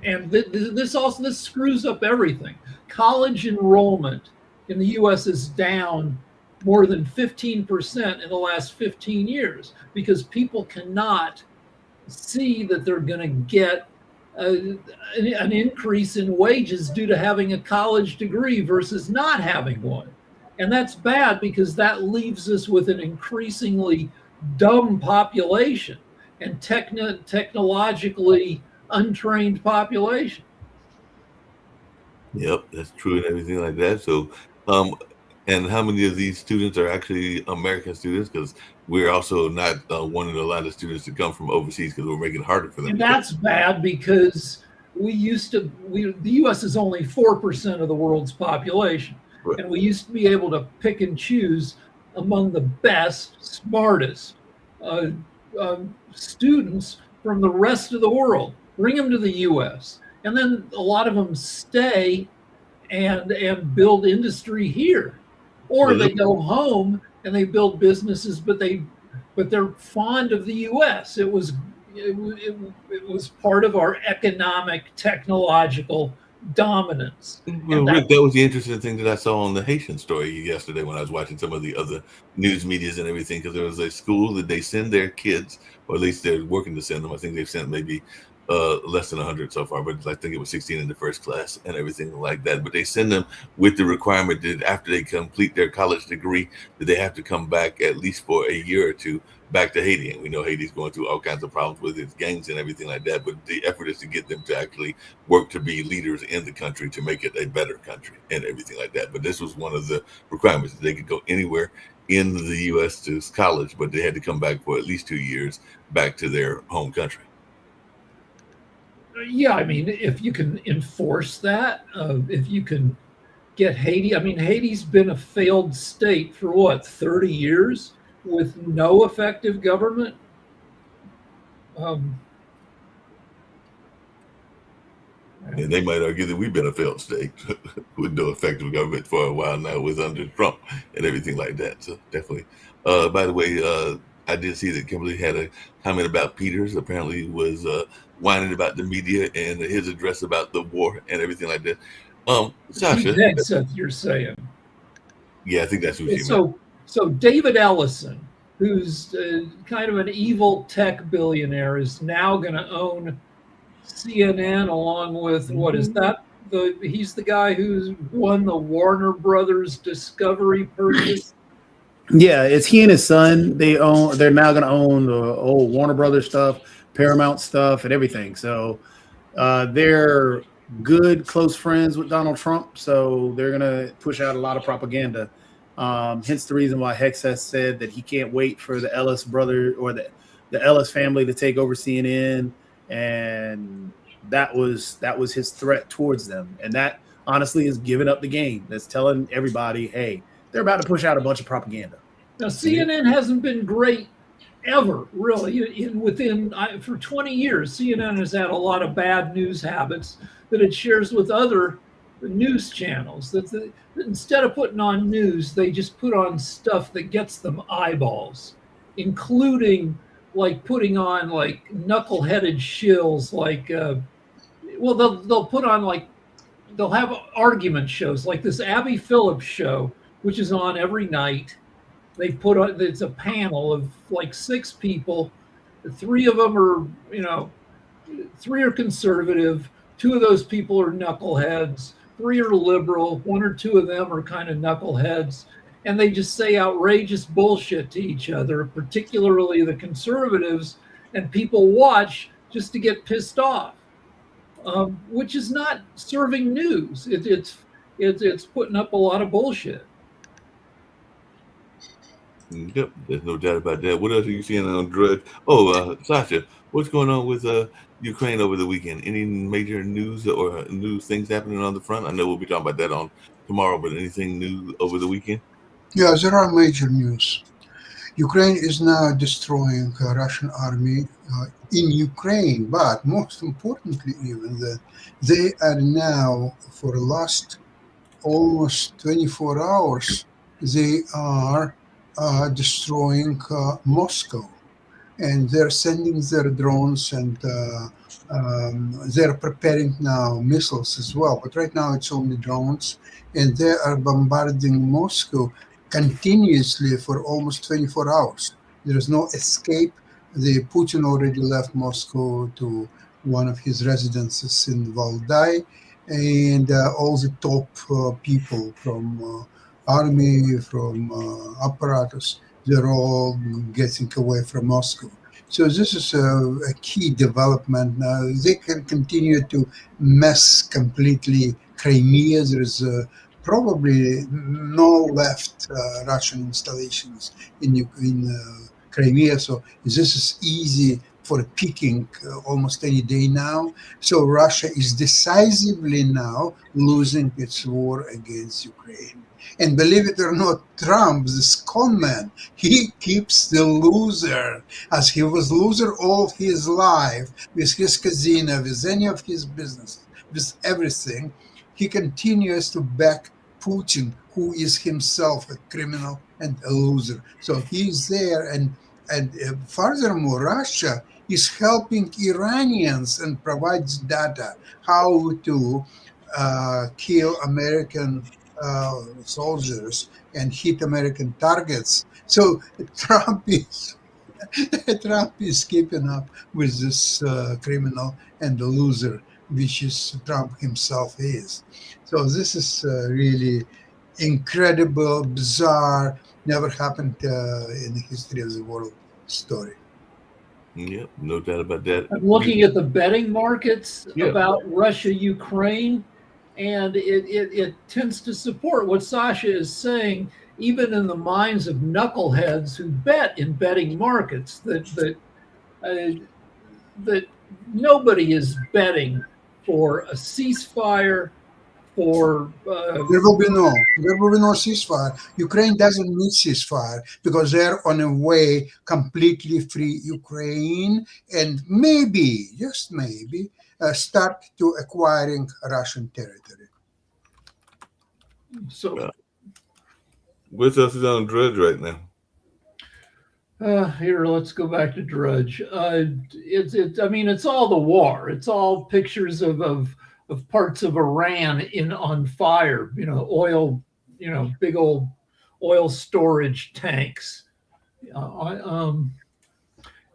And this screws up everything. College enrollment in the US is down more than 15% in the last 15 years because people cannot see that they're going to get an increase in wages due to having a college degree versus not having one. And that's bad because that leaves us with an increasingly dumb population and technologically untrained population. Yep, that's true and everything like that. So, and how many of these students are actually American students? Because we're also not wanting a lot of students to come from overseas because we're making it harder for them. And that's bad because the U.S. is only 4% of the world's population. Right. And we used to be able to pick and choose among the best, smartest students from the rest of the world, bring them to the U.S. And then a lot of them stay and build industry here, or Well, they go home and they build businesses, but they're fond of the U.S. It was part of our economic technological dominance. Well, Rick, that was the interesting thing that I saw on the Haitian story yesterday when I was watching some of the other news medias and everything, because there was a school that they send their kids, or at least they're working to send them. I think they've sent maybe less than 100 so far, but I think it was 16 in the first class and everything like that. But they send them with the requirement that after they complete their college degree, that they have to come back at least for a year or two back to Haiti. And we know Haiti's going through all kinds of problems with its gangs and everything like that. But the effort is to get them to actually work to be leaders in the country, to make it a better country and everything like that. But this was one of the requirements. They could go anywhere in the U.S. to college, but they had to come back for at least 2 years back to their home country. Yeah, I mean, if you can enforce that, if you can get Haiti, I mean, Haiti's been a failed state for what, 30 years with no effective government? And they might argue that we've been a failed state with no effective government for a while now, with under Trump and everything like that. So definitely. By the way, I did see that Kimberly had a comment about Peters. Apparently, was whining about the media and his address about the war and everything like that. Sasha, Hegseth, you're saying? Yeah, I think that's what she meant. So David Ellison, who's kind of an evil tech billionaire, is now going to own CNN along with, what is that? He's the guy who's won the Warner Brothers Discovery purchase. Yeah, it's he and his son. They're now going to own the old Warner Brothers stuff, Paramount stuff, and everything. So they're good, close friends with Donald Trump. So they're going to push out a lot of propaganda. Hence the reason why Hegseth said that he can't wait for the Ellis brother or the Ellis family to take over CNN. And that was his threat towards them. And that honestly is giving up the game. That's telling everybody, hey, they're about to push out a bunch of propaganda. Now, CNN hasn't been great ever, really. For 20 years, CNN has had a lot of bad news habits that it shares with other news channels. That instead of putting on news, they just put on stuff that gets them eyeballs, including like putting on like knuckleheaded shills, like they'll put on like they'll have argument shows like this Abby Phillips show, which is on every night. They put on, it's a panel of like 6 people. 3 of them are, 3 are conservative. 2 of those people are knuckleheads. 3 are liberal. 1 or 2 of them are kind of knuckleheads. And they just say outrageous bullshit to each other, particularly the conservatives, and people watch just to get pissed off, which is not serving news. It's putting up a lot of bullshit. Yep, there's no doubt about that. What else are you seeing on drugs? Oh, Sasha, what's going on with Ukraine over the weekend? Any major news or new things happening on the front? I know we'll be talking about that on tomorrow, but anything new over the weekend? Yeah, there are major news. Ukraine is now destroying a Russian army in Ukraine, but most importantly, even that they are now, for the last almost 24 hours, they are destroying Moscow, and they're sending their drones, and they're preparing now missiles as well. But right now it's only drones, and they are bombarding Moscow continuously for almost 24 hours. There is no escape. Putin already left Moscow to one of his residences in Valdai, and all the top people from army, from apparatus, they're all getting away from Moscow. So this is a key development now. They can continue to mess completely Crimea. There is probably no left Russian installations in Crimea. So this is easy for picking almost any day now. So Russia is decisively now losing its war against Ukraine. And believe it or not, Trump, this con man, he keeps the loser, as he was loser all his life with his casino, with any of his business, with everything. he continues to back Putin, who is himself a criminal and a loser. So he's there, and furthermore, Russia is helping Iranians and provides data how to kill American soldiers and hit American targets. So Trump is Trump is keeping up with this criminal and the loser, which is Trump himself is. So this is really incredible, bizarre, never happened in the history of the world story. Yep, no doubt about that. I'm looking at the betting markets Yeah. about Russia, Ukraine, and it tends to support what Sasha is saying, even in the minds of knuckleheads who bet in betting markets, that nobody is betting for a ceasefire, for There will be no ceasefire. Ukraine doesn't need ceasefire because they're on a way completely free Ukraine, and maybe, just maybe, start to acquiring Russian territory. so. What else is on Drudge right now? Here, let's go back to Drudge. I mean, it's all the war. It's all pictures of parts of Iran on fire. Oil. Big old oil storage tanks.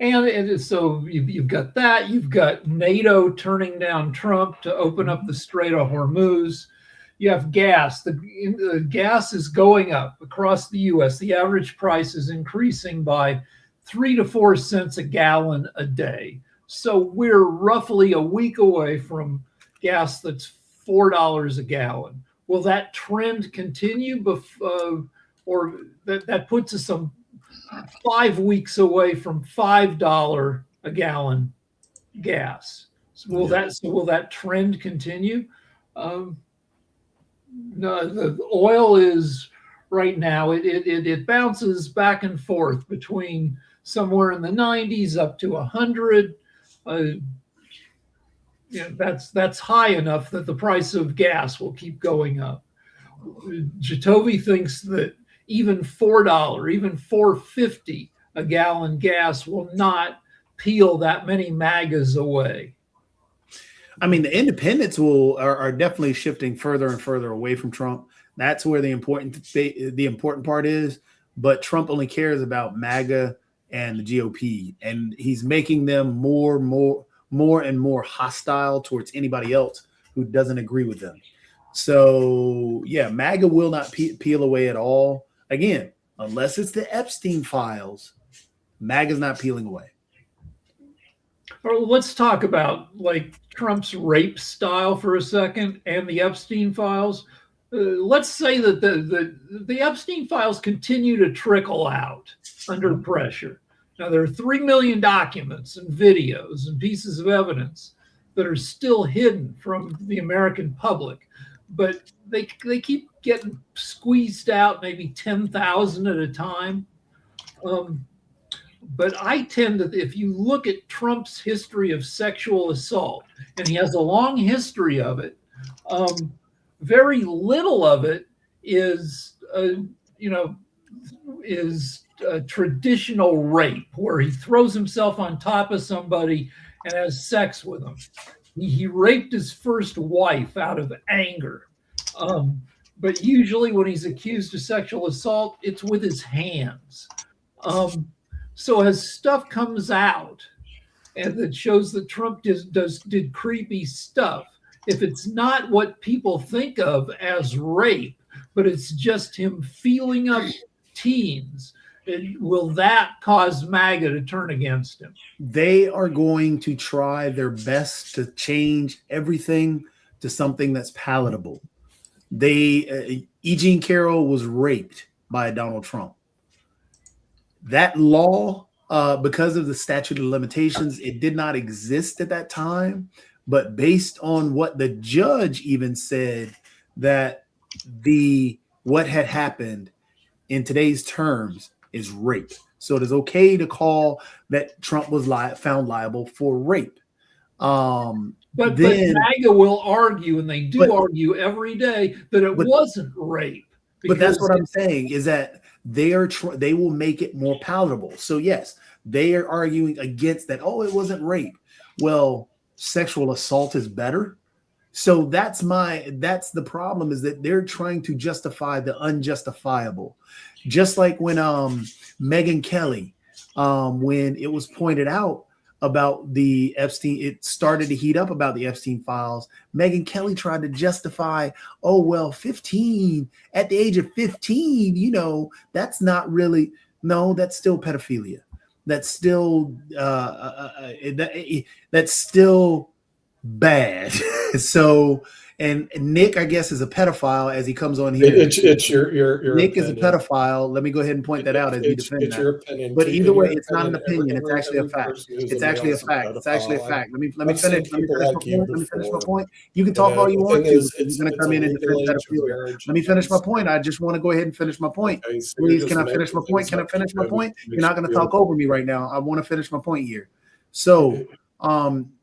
And so you've got that. You've got NATO turning down Trump to open up the Strait of Hormuz. You have gas. The gas is going up across the U.S. The average price is increasing by 3 to 4 cents a gallon a day. So we're roughly a week away from gas that's $4 a gallon. Will that trend continue? Or that puts us some 5 weeks away from $5 a gallon gas. So will that trend continue? No, the oil is right now. It bounces back and forth between somewhere in the 90s up to 100. That's high enough that the price of gas will keep going up. Jacoby thinks that even $4, even $4.50 a gallon gas will not peel that many MAGAs away. I mean, the independents are definitely shifting further and further away from Trump. That's where the important part is. But Trump only cares about MAGA and the GOP, and he's making them more and more hostile towards anybody else who doesn't agree with them. So yeah, MAGA will not peel away at all. Again, unless it's the Epstein files, MAGA's not peeling away. Well, let's talk about like Trump's rape style for a second and the Epstein files. Let's say that the Epstein files continue to trickle out under pressure. Now, there are 3 million documents and videos and pieces of evidence that are still hidden from the American public, but they keep getting squeezed out, maybe 10,000 at a time. But I tend to, if you look at Trump's history of sexual assault, and he has a long history of it, very little of it is, traditional rape, where he throws himself on top of somebody and has sex with them. He raped his first wife out of anger. But usually when he's accused of sexual assault, it's with his hands. So as stuff comes out and that shows that Trump did creepy stuff, if it's not what people think of as rape, but it's just him feeling up teens, will that cause MAGA to turn against him? They are going to try their best to change everything to something that's palatable. E. Jean Carroll was raped by Donald Trump. That law, because of the statute of limitations, it did not exist at that time. But based on what the judge even said, that what had happened in today's terms is rape. So it is okay to call that Trump was found liable for rape. But then MAGA will argue, and they do But- argue every day, that it But- wasn't rape. But that's because what I'm saying is that they will make it more palatable. So yes, they are arguing against that. Oh, it wasn't rape. Well, sexual assault is better. So that's the problem, is that they're trying to justify the unjustifiable. Just like when Megyn Kelly, when it was pointed out about the Epstein, it started to heat up about the Epstein files. Megyn Kelly tried to justify, oh, well, 15, at the age of 15, you know, that's not really, no, that's still pedophilia. That's still, that's still bad. So, and Nick, I guess, is a pedophile as he comes on here. It's your Nick is a opinion. pedophile. Let me go ahead and point that out as you defend It's that. your opinion. But either In way, your it's not an opinion. It's actually a every fact. person who's It's a actually a male is fact. It's actually a pedophile. fact. Let me I've seen finish. Let me people finish my like you point. Let me finish my before. point. You can talk all you The want thing to. is, You're going to it's come a in and legal defend age of pedophilia. marriage. Let me finish my point. I just want to go ahead and finish my point. Okay, so you're Please, just can I finish my making point? things Can I up finish my to point? make You're not you going to feel talk over me right now. I want to finish my point here. So,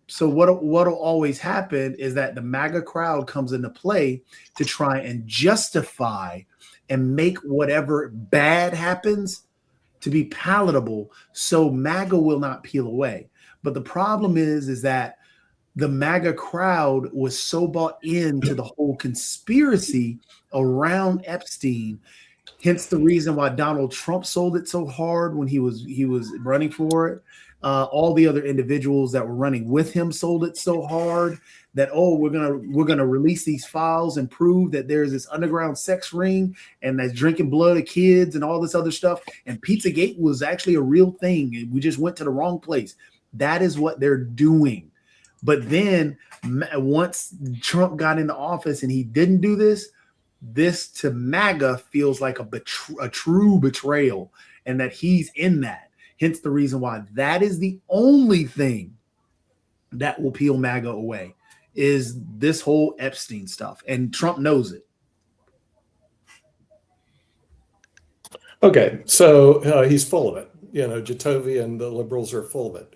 so what'll always happen is that the MAGA crowd comes into play to try and justify and make whatever bad happens to be palatable, so MAGA will not peel away. But the problem is that the MAGA crowd was so bought into the whole conspiracy around Epstein. Hence the reason why Donald Trump sold it so hard when he was running for it. All the other individuals that were running with him sold it so hard that, oh, we're gonna release these files and prove that there's this underground sex ring and that's drinking blood of kids and all this other stuff. And Pizzagate was actually a real thing, and we just went to the wrong place. That is what they're doing. But then once Trump got into office and he didn't do this to MAGA feels like a true betrayal, and that he's in that. Hence the reason why that is the only thing that will peel MAGA away, is this whole Epstein stuff. And Trump knows it. Okay, so he's full of it. You know, Jacoby and the liberals are full of it.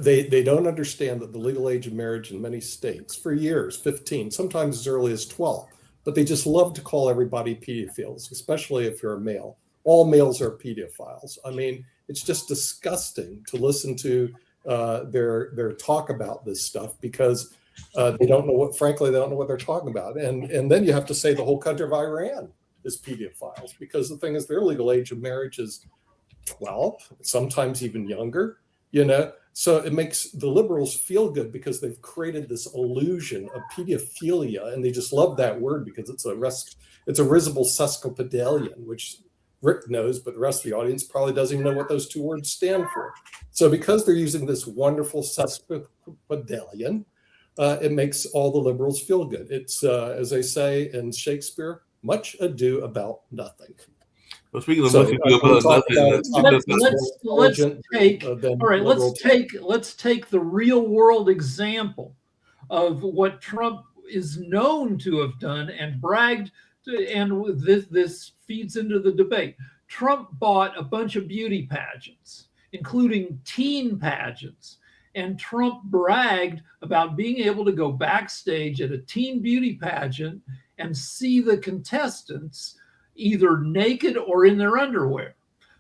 They don't understand that the legal age of marriage in many states for years, 15, sometimes as early as 12, but they just love to call everybody pedophiles, especially if you're a male. All males are pedophiles. I mean, it's just disgusting to listen to their talk about this stuff, because they don't know what, frankly, they don't know what they're talking about. And then you have to say the whole country of Iran is pedophiles, because the thing is, their legal age of marriage is 12, sometimes even younger, you know. So it makes the liberals feel good because they've created this illusion of pedophilia, and they just love that word because it's a risible sesquipedalian, which Rick knows, but the rest of the audience probably doesn't even know what those two words stand for. So because they're using this wonderful sesquipedalian, it makes all the liberals feel good. It's, as they say in Shakespeare, much ado about nothing. Well, speaking of So, much ado about nothing, let's take the real world example of what Trump is known to have done and bragged to, and this feeds into the debate. Trump bought a bunch of beauty pageants, including teen pageants, and Trump bragged about being able to go backstage at a teen beauty pageant and see the contestants either naked or in their underwear.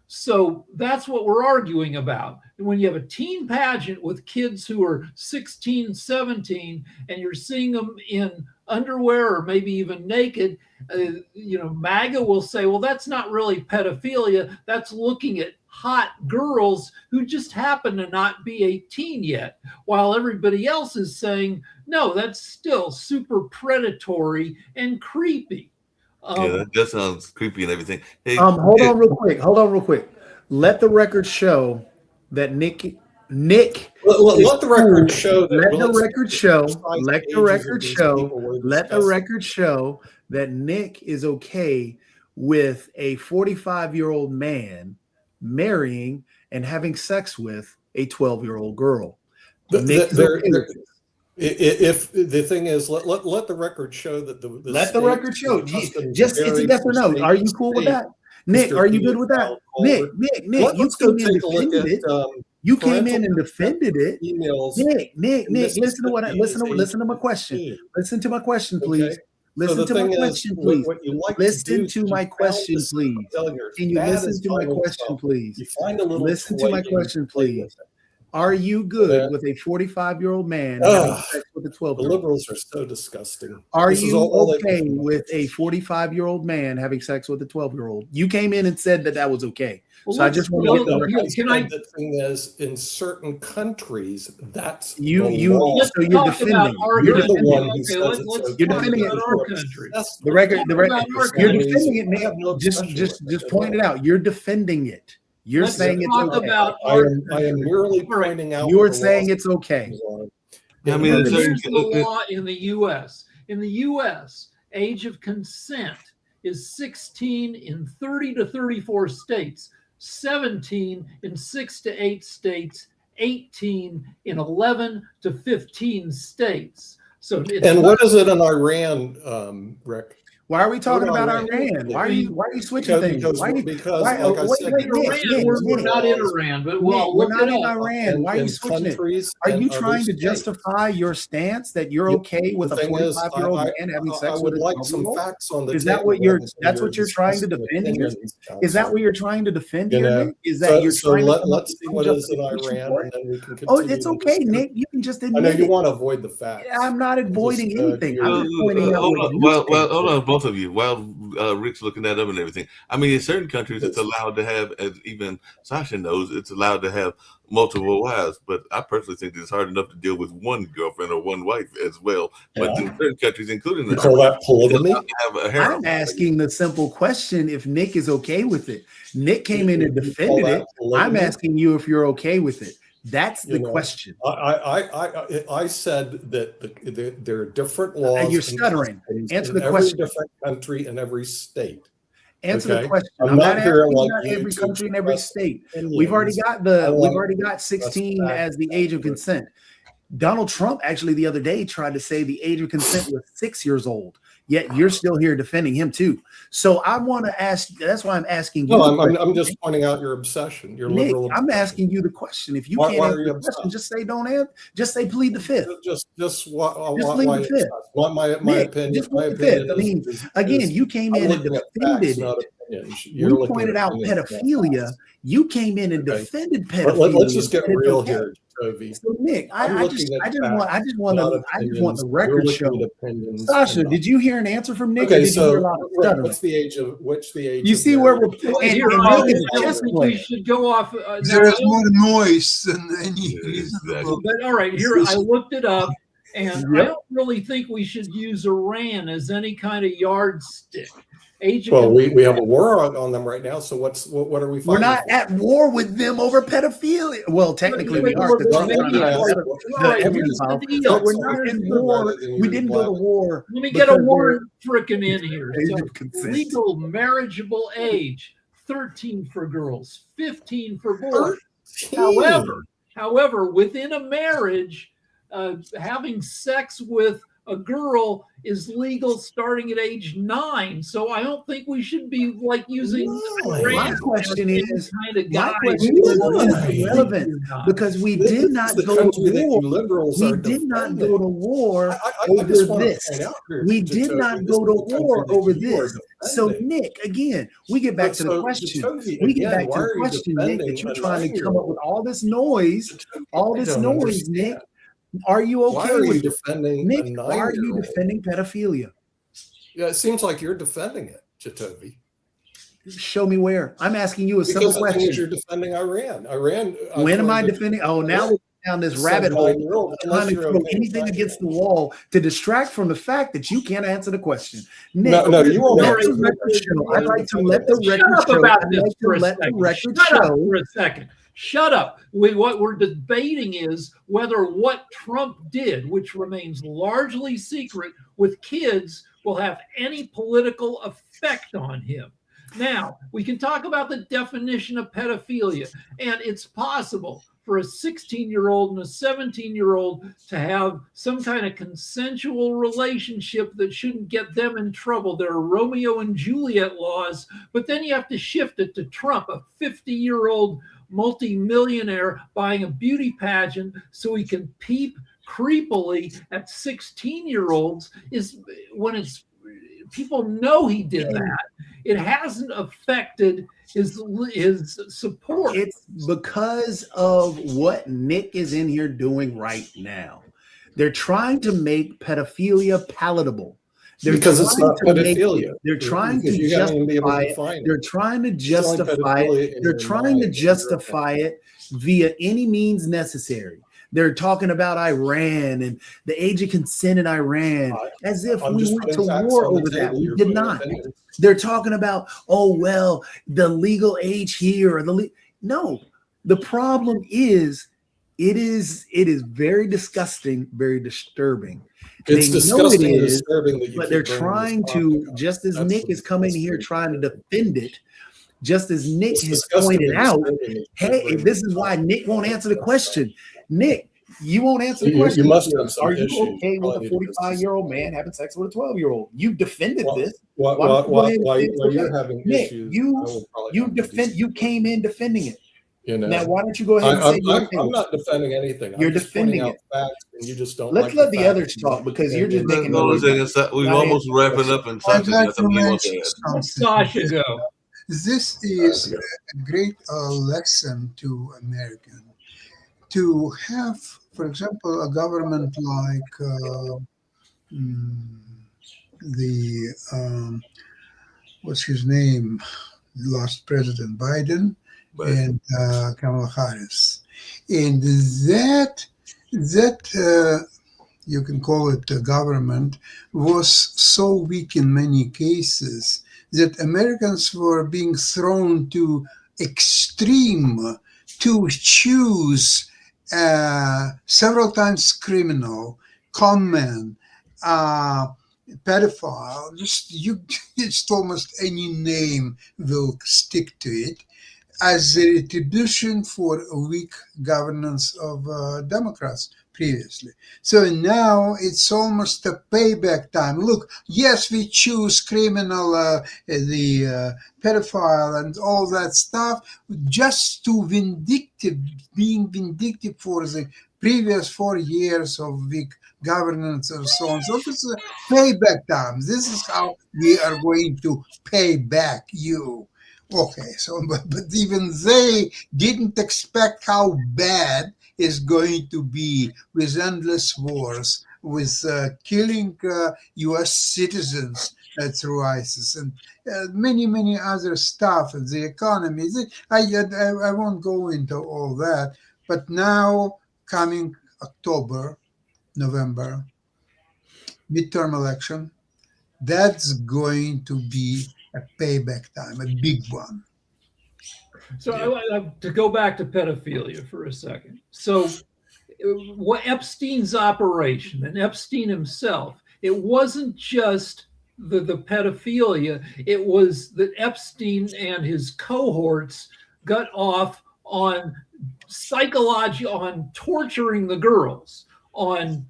So that's what we're arguing about. And when you have a teen pageant with kids who are 16, 17, and you're seeing them in underwear or maybe even naked, MAGA will say, well, that's not really pedophilia. That's looking at hot girls who just happen to not be 18 yet, while everybody else is saying, no, that's still super predatory and creepy. Yeah, that sounds creepy and everything. Hey, Hold on real quick. Let the record show that Nick. Let the record show that. Let the record show that Nick is okay with a 45-year-old man marrying and having sex with a 12-year-old girl. If the thing is, let the record show that let the record show. Just it's a yes or no. Are you cool with that, Nick? Are you good with that, Nick? Let's go take a look at You came in and defended it. Emails. Nick, in listen to what Mississippi listen to my is question. 16. Listen to my question, Okay. please. Listen So the to my thing is, question, please. what you like Listen to do to is my you found question, this please. failure. Can you Bad listen is to my final question, stuff. please? You find a little Listen to toy my and you question, play please. with it. Are you good Yeah. with a 45-year-old man having sex with a The 12-year-old? liberals are so disgusting. Are This is you all they okay do. with a 45-year-old man having sex with a 12-year-old? You came in and said that was okay. Well, So I let's- just want to well, get the record. The thing is, in certain countries, that's You- the you- law. Let's So you're talk defending about it. our You're country. the one who Okay, says let's it's okay. You're talk defending about it. our country. The record, Talk the about record. our You're country. defending it, I Nick. have no Just obsession with it at point it all. out. You're defending it. You're Let's saying it's talk okay. about I our am merely All right. pointing out. You are the saying laws it's okay. I mean, Here's it's the law in the U.S. In the U.S., age of consent is 16 in 30 to 34 states, 17 in 6 to 8 states, 18 in 11 to 15 states. So it's And not- what is it in Iran, Rick? Why are we talking Go to about Iran. Iran? Why are you switching things? Because Why, like I wait, said, wait, Iran, we're not in Iran, but well, we're look not it in up. Iran. Why are you switching it? countries Are and you other trying to states. justify your stance that you're Yep. okay with The a thing is, 45-year-old man having I sex would with a like some 12-year-old? facts on the Is that table. what you're? rather than That's your what you're trying to disgusting defend here? opinions, Is that counsel. what you're trying to defend You here, know, Nick? Is that you're trying to come up let's with see some what is in justification Iran, for and it? then we can continue. Oh, it's to okay, discuss. Nick. You can just I know admit you it. want to avoid the facts. I'm not avoiding anything. I'm you're- just pointing out hold what on. you Well, said. hold on, both of you. While Rick's looking that up and everything, I mean, in certain countries, it's allowed to have, as even Sasha knows, it's allowed to have multiple wives. But I personally think it's hard enough to deal with one girlfriend or one wife as well. But in certain countries, including You call that polygamy? have a harem. I'm asking the simple question if Nick is okay with it. Nick came in and You call defended that it. polygamy? I'm asking you if you're okay with it. That's the question. I said that there are different laws. You're stuttering. in Answer the every question. different country and every state. Answer the Okay. question. I'm I'm not not here asking like about you every to country and every express state. opinions. We've already got 16 facts as the age of accurate. consent. Donald Trump actually the other day tried to say the age of consent was 6 years old. Yet you're still here defending him too. So I want to ask. That's why I'm asking you. No, I'm just pointing out your obsession. Your Nick, liberal. I'm obsession. asking you the question. If you Why can't are answer you the question, obsessed? just say don't answer. Just say plead the fifth. Just Just why leave the fifth. my Nick, opinion. just My leave the fifth. opinion I mean, is again, you came I'm in and looking at defended facts, it. not opinions. We You're looking pointed at out opinions, not pedophilia. facts. You came in and Okay. defended pedophilia. Let's just get It's real okay. here, Toby. So Nick, I I'm just looking at want facts, the You're record looking show. at opinions Sasha, and did you hear an answer from Nick? Or Okay, did you hear a so lot of Rick, stuttering? what's the age of You see where we're Well, and here, Nick I is a don't chess think player. we should go off. There is more noise than any reasonable. Exactly. But all right, here I looked it up, and I Yep. don't really think we should use Iran as any kind of yardstick. Age of Well, we have a war on them right now. So what are we We're fighting? not for? at war with them over pedophilia. Well, technically we are. because Well, Trump's maybe trying to it's- have All right, the here's the evidence. deal. But we're not in war. We didn't go to war. Let me get a because word frickin' in here. age So, of consent. legal marriageable age 13 for girls, 15 for boys. However, within a marriage, having sex with a girl is legal starting at age 9. So I don't think we should be like using. My question is, kind of my guide. question is relevant because we did not the go to country that you war. liberals We are did not defending. go to war I over just want this. to point out here, We Jacoby, did not this go is to the country war that over you are this. So, defending. Nick, again, we get back to the So, question. Jacoby, We get again, back why to are the you question, Nick, defending that you're a trying to come up with all this noise. Jacoby, All I this don't noise, understand. Nick. Are you Why okay are you with it? defending Nick, a why are you 9-year-old? defending pedophilia? Yeah, it seems like you're defending it, Jacoby. Show me where. I'm asking you a simple Because the thing is, question. you're defending Iran. When am I defending? Oh, now we're down this rabbit hole. Trying to throw anything against the wall to distract from the fact that you can't answer the question. Nick, No, you won't let answer the the record question. show. I'd like to let the Shut record up show. about I'd this like to for a let the second. record Shut up show. for a second. Shut up. What we're debating is whether what Trump did, which remains largely secret with kids, will have any political effect on him. Now, we can talk about the definition of pedophilia, and it's possible for a 16-year-old and a 17-year-old to have some kind of consensual relationship that shouldn't get them in trouble. There are Romeo and Juliet laws, but then you have to shift it to Trump, a 50-year-old multimillionaire buying a beauty pageant so he can peep creepily at 16-year-olds is when it's people know he did that. It hasn't affected his support. It's because of what Nick is in here doing right now. They're trying to make pedophilia palatable. Because it's not pedophilia. They're trying to justify it. They're trying to justify it. They're trying to justify it via any means necessary. They're talking about Iran and the age of consent in Iran as if we went to war over that. We did not. They're talking about, oh, well, the legal age here or no. The problem is it is very disgusting, very disturbing. It's disgusting and disturbing that you but they're trying to, just as Nick is coming here trying to defend it, just as Nick has pointed out, hey, this is why Nick won't answer the question. Nick, you won't answer the question. You must have some Are you issues. okay with a 45-year-old man having sex with a 12-year-old? You defended this. While you're having Nick, issues, you came in defending it. You know, now, why don't you go ahead and say I'm not defending anything. You're I'm just defending pointing it. out facts, and you just don't. Let's let the others talk because you're just making. We're almost wrapping up, and I'd Sasha like got to something he wants mention to add. something. Sasha, go. This is a great lesson to Americans to have, for example, a government like what's his name, last President Biden and Kamala Harris, and that you can call it a government was so weak in many cases that Americans were being thrown to extreme to choose several times criminal, conman, pedophile. Just almost any name will stick to it as a retribution for a weak governance of Democrats previously. So now it's almost a payback time. Look, yes, we choose criminal, the pedophile and all that stuff just to being vindictive for the previous 4 years of weak governance and so on. So this is a payback time. This is how we are going to pay back you. Okay, so but even they didn't expect how bad is going to be with endless wars, with killing U.S. citizens through ISIS and many other stuff, and the economy. I won't go into all that, but now coming October, November, midterm election, that's going to be a payback time, a big one. So to go back to pedophilia for a second. So what Epstein's operation and Epstein himself, it wasn't just the pedophilia, it was that Epstein and his cohorts got off on on torturing the girls, on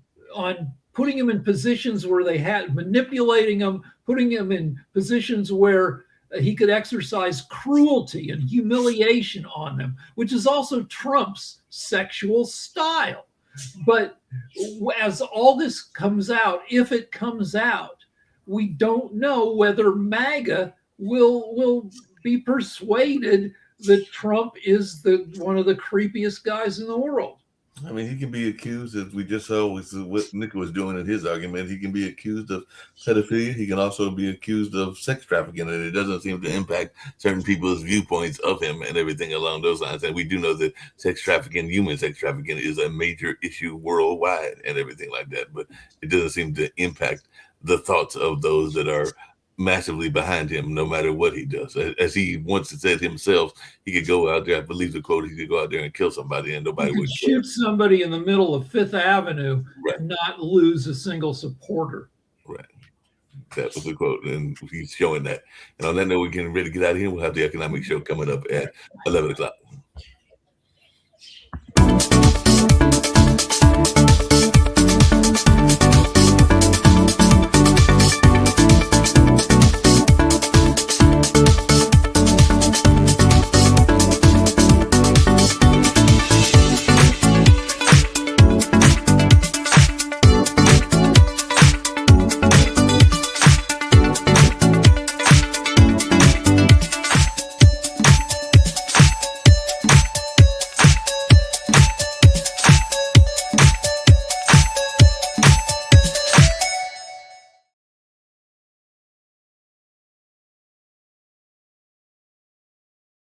putting them in positions where they had manipulating them, putting them in positions where he could exercise cruelty and humiliation on them, which is also Trump's sexual style. But as all this comes out, if it comes out, we don't know whether MAGA will be persuaded that Trump is one of the creepiest guys in the world. I mean, he can be accused, as we just saw with what Nick was doing in his argument. He can be accused of pedophilia. He can also be accused of sex trafficking, and it doesn't seem to impact certain people's viewpoints of him and everything along those lines. And we do know that sex trafficking, human sex trafficking, is a major issue worldwide and everything like that. But it doesn't seem to impact the thoughts of those that are massively behind him, no matter what he does. As he once said himself, he could go out there, I believe the quote, he could go out there and kill somebody and nobody would shoot somebody in the middle of Fifth Avenue and not lose a single supporter. Right. That was the quote, and he's showing that. And on that note, we're getting ready to get out of here. We'll have the economic show coming up at 11 o'clock.